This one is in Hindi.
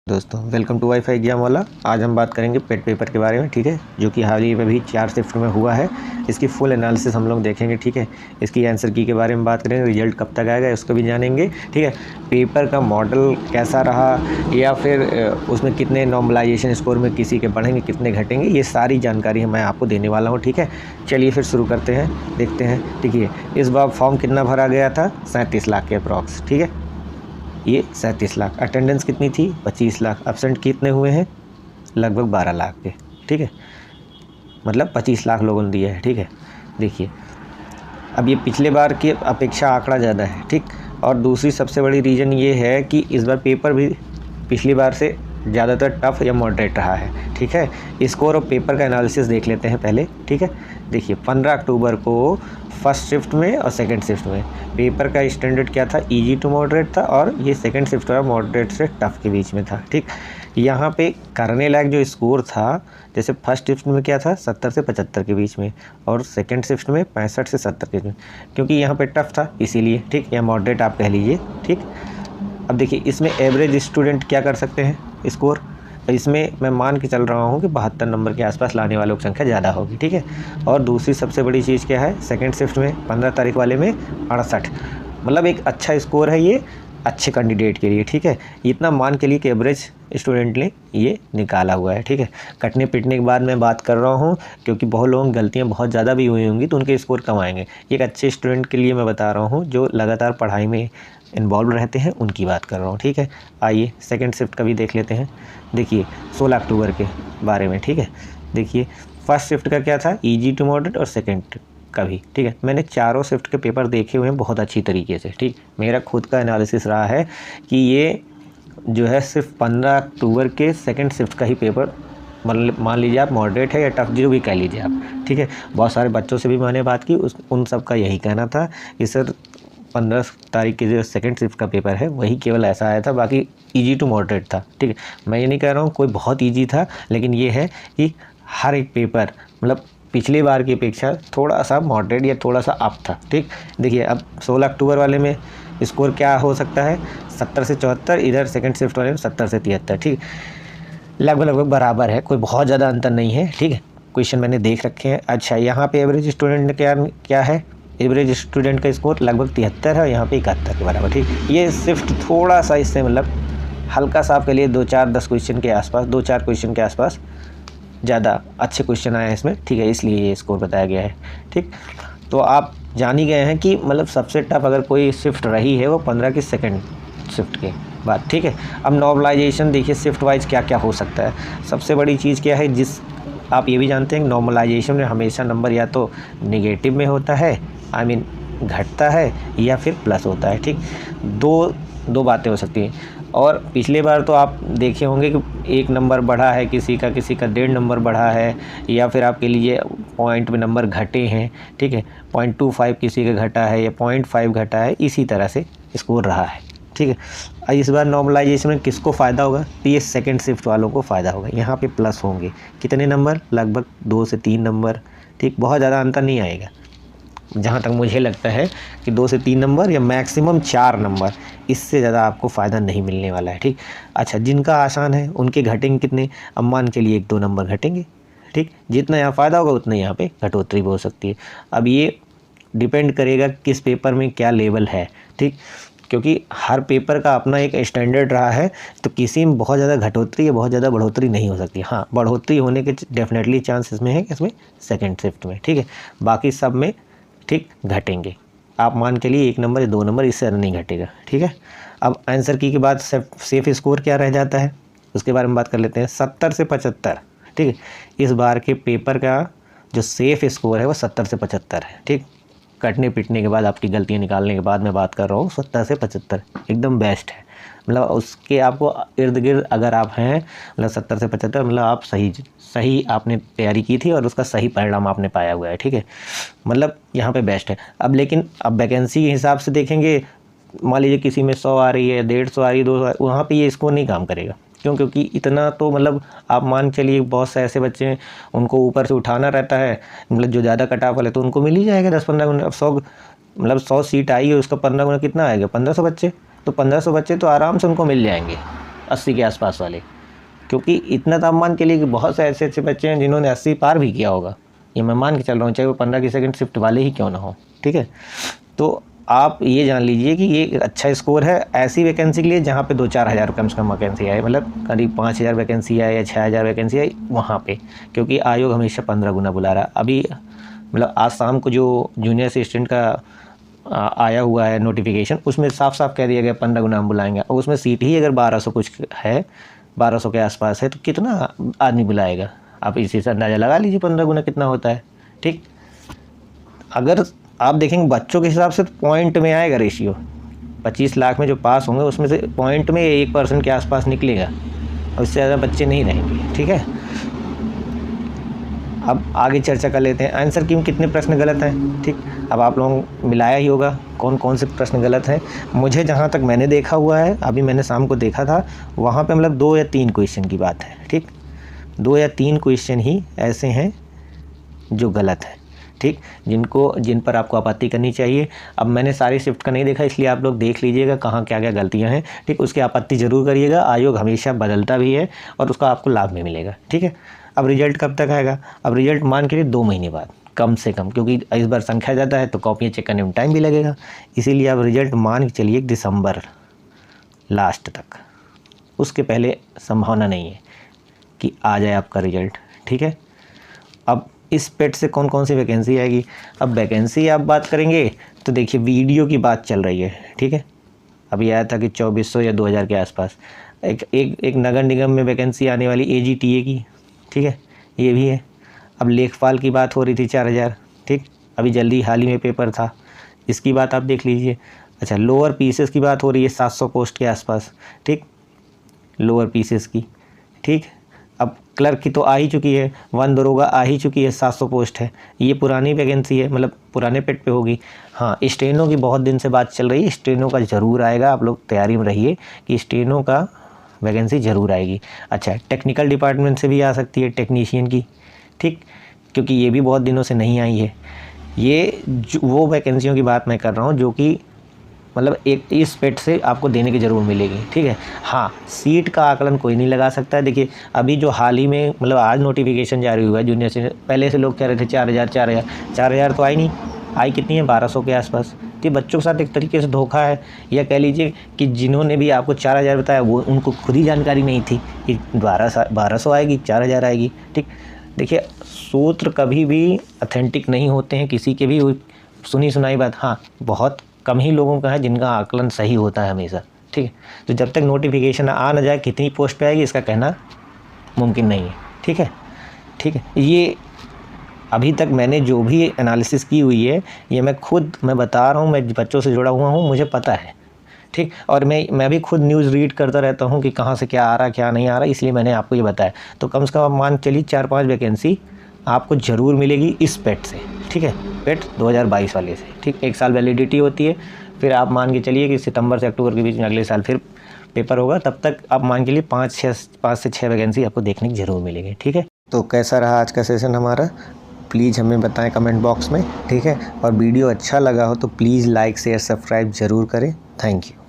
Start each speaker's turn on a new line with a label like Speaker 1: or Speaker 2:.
Speaker 1: दोस्तों वेलकम टू वाईफाई एग्जाम वाला। आज हम बात करेंगे पेट पेपर के बारे में, ठीक है, जो कि हाल ही में भी 4 शिफ्ट में हुआ है। इसकी फुल एनालिसिस हम लोग देखेंगे, ठीक है। इसकी आंसर की के बारे में बात करेंगे, रिजल्ट कब तक आएगा उसको भी जानेंगे, ठीक है। पेपर का मॉडल कैसा रहा या फिर उसमें कितने नॉर्मलाइजेशन स्कोर में किसी के बढ़ेंगे कितने घटेंगे, ये सारी जानकारी मैं आपको देने वाला हूँ, ठीक है। चलिए फिर शुरू करते हैं, देखते हैं, ठीक है। इस बार फॉर्म कितना भरा गया था? 37 लाख के अप्रॉक्स, ठीक है। ये 37 लाख। अटेंडेंस कितनी थी? 25 लाख। एब्सेंट कितने हुए हैं? लगभग 12 लाख के, ठीक है। मतलब 25 लाख लोगों ने दिया है, ठीक है। देखिए अब ये पिछले बार की अपेक्षा आंकड़ा ज़्यादा है, ठीक। और दूसरी सबसे बड़ी रीज़न ये है कि इस बार पेपर भी पिछली बार से ज़्यादातर टफ या मॉडरेट रहा है, ठीक है। स्कोर और पेपर का एनालिसिस देख लेते हैं पहले, ठीक है। देखिए 15 अक्टूबर को फर्स्ट शिफ्ट में और सेकंड शिफ्ट में पेपर का स्टैंडर्ड क्या था? इजी टू मॉडरेट था, और ये सेकंड शिफ्ट और मॉडरेट से टफ के बीच में था, ठीक। यहाँ पे करने लायक जो स्कोर था, जैसे फर्स्ट शिफ्ट में क्या था? 70 से 75 के बीच में, और सेकंड शिफ्ट में 65 से 70 के बीच में, क्योंकि यहाँ पे टफ था इसीलिए, ठीक, या मॉडरेट आप कह लीजिए, ठीक। अब देखिए इसमें एवरेज स्टूडेंट क्या कर सकते हैं स्कोर? इसमें मैं मान के चल रहा हूँ कि 72 नंबर के आसपास लाने वालों की संख्या ज़्यादा होगी, ठीक है। और दूसरी सबसे बड़ी चीज़ क्या है? सेकंड शिफ्ट में 15 तारीख वाले में 68, मतलब एक अच्छा स्कोर है ये अच्छे कैंडिडेट के लिए, ठीक है। इतना मान के लिए कि एवरेज स्टूडेंट ने ये निकाला हुआ है, ठीक है। कटने पिटने के बाद मैं बात कर रहा हूँ, क्योंकि बहुत लोगों की गलतियाँ बहुत ज़्यादा भी हुई होंगी तो उनके स्कोर कम आएंगे। एक अच्छे स्टूडेंट के लिए मैं बता रहा हूँ जो लगातार पढ़ाई में इन्वॉल्व रहते हैं, उनकी बात कर रहा हूँ, ठीक है। आइए सेकंड शिफ्ट का भी देख लेते हैं। देखिए 16 अक्टूबर के बारे में, ठीक है। देखिए फर्स्ट शिफ्ट का क्या था? इजी टू मॉडरेट, और सेकंड का भी, ठीक है। मैंने चारों शिफ्ट के पेपर देखे हुए हैं बहुत अच्छी तरीके से, ठीक। मेरा खुद का एनालिसिस रहा है कि ये जो है सिर्फ 15 अक्टूबर के सेकंड शिफ्ट का ही पेपर, मतलब मान लीजिए आप मॉडरेट है या टफ जो भी कह लीजिए आप, ठीक है। बहुत सारे बच्चों से भी मैंने बात की, उन सब का यही कहना था कि सर 15 तारीख के जो सेकंड शिफ्ट का पेपर है वही केवल ऐसा आया था, बाकी इजी टू मॉडरेट था, ठीक है। मैं ये नहीं कह रहा हूँ कोई बहुत इजी था, लेकिन ये है कि हर एक पेपर मतलब पिछली बार की अपेक्षा थोड़ा सा मॉडरेट या थोड़ा सा अप था, ठीक। देखिए अब 16 अक्टूबर वाले में स्कोर क्या हो सकता है? 70 से 74, इधर सेकंड शिफ्ट वाले में 70 से 73, ठीक। लगभग बराबर है, कोई बहुत ज़्यादा अंतर नहीं है, ठीक है। क्वेश्चन मैंने देख रखे हैं। अच्छा यहाँ पे एवरेज स्टूडेंट ने क्या है? एवरेज स्टूडेंट का स्कोर लगभग 73 है, यहाँ पे 71 के बराबर, ठीक। ये शिफ्ट थोड़ा सा इससे मतलब हल्का सा आपके लिए 2-4-10 क्वेश्चन के आसपास, 2-4 क्वेश्चन के आसपास ज़्यादा अच्छे क्वेश्चन आए हैं इसमें, ठीक है, इसलिए ये स्कोर बताया गया है, ठीक। तो आप जान ही गए हैं कि मतलब सबसे टफ अगर कोई शिफ्ट रही है वो 15 की सेकेंड शिफ्ट के बाद, ठीक है। अब नॉर्मलाइजेशन देखिए शिफ्ट वाइज क्या क्या हो सकता है। सबसे बड़ी चीज़ क्या है, जिस आप ये भी जानते हैं नॉर्मलाइजेशन में हमेशा नंबर या तो नेगेटिव में होता है, आई मीन घटता है, या फिर प्लस होता है, ठीक। दो बातें हो सकती हैं। और पिछले बार तो आप देखे होंगे कि 1 नंबर बढ़ा है किसी का 1.5 नंबर बढ़ा है, या फिर आपके लिए पॉइंट में नंबर घटे हैं, ठीक है। 0.25 किसी का घटा है या 0.5 घटा है, इसी तरह से स्कोर रहा है, ठीक है। इस बार नॉर्मलाइजेशन में किसको फ़ायदा होगा? तो ये सेकंड शिफ्ट वालों को फ़ायदा होगा। यहाँ पे प्लस होंगे कितने नंबर? लगभग 2 से 3 नंबर, ठीक। बहुत ज़्यादा अंतर नहीं आएगा, जहाँ तक मुझे लगता है कि 2 से 3 नंबर या मैक्सिमम 4 नंबर, इससे ज़्यादा आपको फ़ायदा नहीं मिलने वाला है, ठीक। अच्छा जिनका आसान है उनके घटेंगे कितने? अब मान के लिए 1-2 नंबर घटेंगे, ठीक। जितना यहाँ फ़ायदा होगा उतना यहाँ पे घटोतरी भी हो सकती है। अब ये डिपेंड करेगा किस पेपर में क्या लेवल है, ठीक, क्योंकि हर पेपर का अपना एक स्टैंडर्ड रहा है, तो किसी में बहुत ज़्यादा घटोतरी या बहुत ज़्यादा बढ़ोतरी नहीं हो सकती। हाँ बढ़ोतरी होने के डेफिनेटली चांस इसमें है, इसमें सेकेंड शिफ्ट में, ठीक है। बाकी सब में ठीक घटेंगे। आप मान के लिए 1 नंबर या 2 नंबर, इससे ज़्यादा नहीं घटेगा, ठीक है। अब आंसर की के बाद सेफ स्कोर क्या रह जाता है उसके बारे में बात कर लेते हैं। 70 से 75, ठीक है। इस बार के पेपर का जो सेफ स्कोर है वो 70 से 75 है, ठीक। कटने पिटने के बाद आपकी गलतियाँ निकालने के बाद मैं बात कर रहा हूँ, 70 से 75 एकदम बेस्ट है। मतलब उसके आपको इर्द गिर्द अगर आप हैं, मतलब 70 से 75, मतलब आप सही आपने तैयारी की थी और उसका सही परिणाम आपने पाया हुआ है, ठीक है। मतलब यहाँ पे बेस्ट है। अब लेकिन अब वैकेंसी के हिसाब से देखेंगे, मान लीजिए किसी में 100 आ रही है, 150 आ रही है, 200, वहाँ पे ये स्कोर नहीं काम करेगा। क्योंकि इतना तो मतलब आप मान चलिए बहुत से ऐसे बच्चे हैं उनको ऊपर से उठाना रहता है, मतलब जो ज़्यादा कट ऑफ वाले तो उनको मिल ही जाएगा 10-15 गुना। अब 100 मतलब 100 सीट आई है, उसका 15 गुना कितना आएगा? 1500 बच्चे, तो 1500 बच्चे तो आराम से उनको मिल जाएंगे, 80 के आसपास वाले, क्योंकि इतना तो आप मान के लिए कि बहुत से ऐसे ऐसे बच्चे हैं जिन्होंने 80 पार भी किया होगा, ये मैं मान के चल रहा हूँ, चाहे वो 15 की सेकंड शिफ्ट वाले ही क्यों ना हो, ठीक है। तो आप ये जान लीजिए कि ये एक अच्छा स्कोर है ऐसी वैकेंसी के लिए जहाँ पे 2-4 हज़ार कम से कम वैकेंसी आए, मतलब करीब 5,000 वैकेंसी आए या 6,000 वैकेंसी आई वहाँ पे, क्योंकि आयोग हमेशा 15 गुना बुला रहा है। अभी मतलब आज शाम को जो जूनियर असिस्टेंट का आया हुआ है नोटिफिकेशन, उसमें साफ साफ कह दिया गया 15 गुना हम बुलाएंगे, और उसमें सीट ही अगर 1200 कुछ है, 1200 के आसपास है, तो कितना आदमी बुलाएगा, आप इसी से अंदाज़ा लगा लीजिए 15 गुना कितना होता है, ठीक। अगर आप देखेंगे बच्चों के हिसाब से तो पॉइंट में आएगा रेशियो, 25 लाख में जो पास होंगे उसमें से पॉइंट में 1% के आसपास निकलेगा, और उससे ज़्यादा बच्चे नहीं रहेंगे, ठीक है। अब आगे चर्चा कर लेते हैं आंसर की कितने प्रश्न गलत हैं, ठीक। अब आप लोगों मिलाया ही होगा कौन कौन से प्रश्न गलत हैं। मुझे जहाँ तक मैंने देखा हुआ है, अभी मैंने शाम को देखा था, वहाँ पे मतलब 2 या 3 क्वेश्चन की बात है, ठीक। 2 या 3 क्वेश्चन ही ऐसे हैं जो गलत हैं, ठीक, जिन पर आपको आपत्ति करनी चाहिए। अब मैंने सारी शिफ्ट का नहीं देखा, इसलिए आप लोग देख लीजिएगा कहाँ क्या क्या गलतियाँ हैं, ठीक। उसकी आपत्ति ज़रूर करिएगा, आयोग हमेशा बदलता भी है और उसका आपको लाभ भी मिलेगा, ठीक है। अब रिजल्ट कब तक आएगा? अब रिजल्ट मान के लिए 2 महीने बाद कम से कम, क्योंकि इस बार संख्या ज़्यादा है तो कॉपियाँ चेक करने में टाइम भी लगेगा, इसीलिए आप रिजल्ट मान के चलिए दिसंबर लास्ट तक, उसके पहले संभावना नहीं है कि आ जाए आपका रिजल्ट, ठीक है। अब इस पेट से कौन कौन सी वैकेंसी आएगी? अब वैकेंसी आप बात करेंगे तो देखिए वीडियो की बात चल रही है, ठीक है। अभी आया था कि 2400 या 2000 के आसपास। एक नगर निगम में वैकेंसी आने वाली AGTA की, ठीक है, ये भी है। अब लेखपाल की बात हो रही थी 4000, ठीक, अभी जल्दी हाल ही में पेपर था, इसकी बात आप देख लीजिए। अच्छा, लोअर पीसेस की बात हो रही है 700 पोस्ट के आसपास, ठीक, लोअर पीसेस की, ठीक। अब क्लर्क की तो आ ही चुकी है, 1 दरोगा आ ही चुकी है, 700 पोस्ट है, ये पुरानी वैकेंसी है, मतलब पुराने पेट पे होगी। हाँ, स्टेनो की बहुत दिन से बात चल रही है, स्टेनो का ज़रूर आएगा, आप लोग तैयारी में रहिए कि स्टेनो का वैकेंसी ज़रूर आएगी। अच्छा, टेक्निकल डिपार्टमेंट से भी आ सकती है, टेक्नीशियन की, ठीक, क्योंकि ये भी बहुत दिनों से नहीं आई है। ये वो वैकेंसियों की बात मैं कर रहा हूँ जो कि मतलब एक इस पेट से आपको देने की ज़रूर मिलेगी, ठीक है। हाँ, सीट का आकलन कोई नहीं लगा सकता है। देखिए अभी जो हाल ही में मतलब आज नोटिफिकेशन जारी हुआ है जूनियर से, पहले से लोग कह रहे थे 4000 तो आई नहीं, आई कितनी है 1200 के आसपास। तो बच्चों के साथ एक तरीके से धोखा है, या कह लीजिए कि जिन्होंने भी आपको 4000 बताया वो उनको खुद ही जानकारी नहीं थी कि 1200 आएगी, 4000 आएगी, ठीक। देखिए सूत्र कभी भी ऑथेंटिक नहीं होते हैं, किसी के भी सुनी सुनाई बात, हाँ बहुत कम ही लोगों का है जिनका आकलन सही होता है हमेशा, ठीक है। तो जब तक नोटिफिकेशन आ ना जाए कितनी पोस्ट पे आएगी इसका कहना मुमकिन नहीं है, ठीक है, ठीक है। ये अभी तक मैंने जो भी एनालिसिस की हुई है ये मैं बता रहा हूँ, मैं बच्चों से जुड़ा हुआ हूँ, मुझे पता है, ठीक। और मैं भी खुद न्यूज़ रीड करता रहता हूँ कि कहाँ से क्या आ रहा क्या नहीं आ रहा, इसलिए मैंने आपको ये बताया। तो कम से कम आप मान चलिए 4-5 वैकेंसी आपको ज़रूर मिलेगी इस पेट से, ठीक है, पेट 2022 वाले से, ठीक। 1 साल वैलिडिटी होती है, फिर आप मान के चलिए कि सितंबर से अक्टूबर के बीच में अगले साल फिर पेपर होगा, तब तक आप मान के लिए 5 से 6 वैकेंसी आपको देखने की ज़रूर मिलेगी, ठीक है। तो कैसा रहा आज का सेशन हमारा, प्लीज़ हमें बताएं कमेंट बॉक्स में, ठीक है। और वीडियो अच्छा लगा हो तो प्लीज़ लाइक शेयर सब्सक्राइब ज़रूर करें। Thank you.